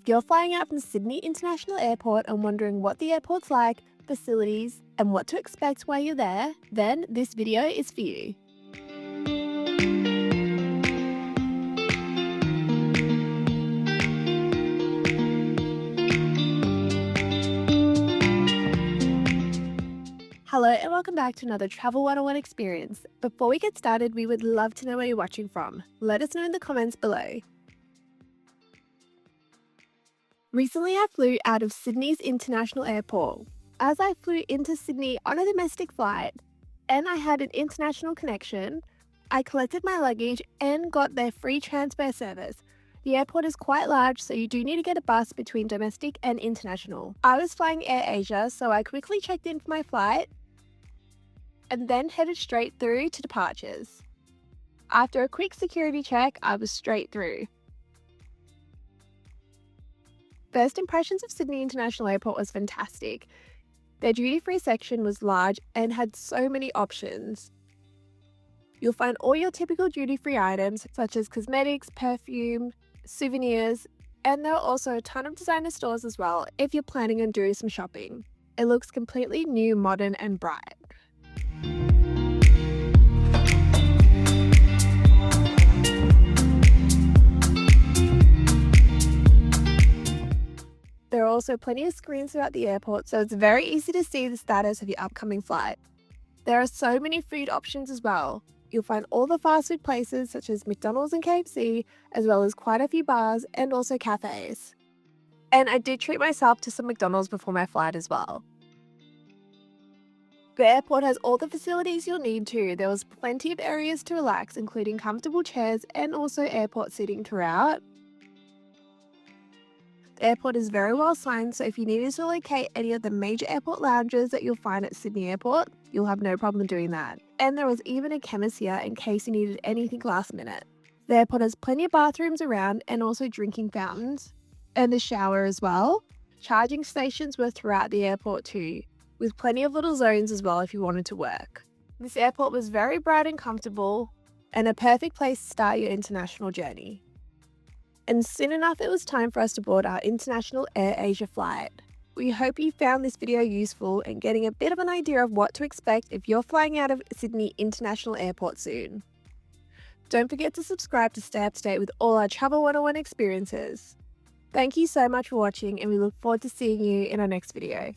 If you're flying out from Sydney International Airport and wondering what the airport's like, facilities, and what to expect while you're there, then this video is for you. Hello and welcome back to another Travel 101 experience. Before we get started, we would love to know where you're watching from. Let us know in the comments below. Recently, I flew out of Sydney's International Airport. As I flew into Sydney on a domestic flight and I had an international connection, I collected my luggage and got their free transfer service. The airport is quite large, so you do need to get a bus between domestic and international. I was flying AirAsia, so I quickly checked in for my flight and then headed straight through to departures. After a quick security check, I was straight through. First impressions of Sydney International Airport was fantastic. Their duty-free section was large and had so many options. You'll find all your typical duty-free items such as cosmetics, perfume, souvenirs, and there are also a ton of designer stores as well if you're planning on doing some shopping. It looks completely new, modern and bright. There are also plenty of screens throughout the airport, so it's very easy to see the status of your upcoming flight. There are so many food options as well. You'll find all the fast food places such as McDonald's and KFC, as well as quite a few bars and also cafes. And I did treat myself to some McDonald's before my flight as well. The airport has all the facilities you'll need to. There was plenty of areas to relax, including comfortable chairs and also airport seating throughout. The airport is very well signed, so if you needed to locate any of the major airport lounges that you'll find at Sydney Airport, you'll have no problem doing that. And there was even a chemist here in case you needed anything last minute. The airport has plenty of bathrooms around and also drinking fountains, and a shower as well. Charging stations were throughout the airport too, with plenty of little zones as well if you wanted to work. This airport was very bright and comfortable, and a perfect place to start your international journey. And soon enough, it was time for us to board our international AirAsia flight. We hope you found this video useful and getting a bit of an idea of what to expect if you're flying out of Sydney International Airport soon. Don't forget to subscribe to stay up to date with all our Travel 101 experiences. Thank you so much for watching, and we look forward to seeing you in our next video.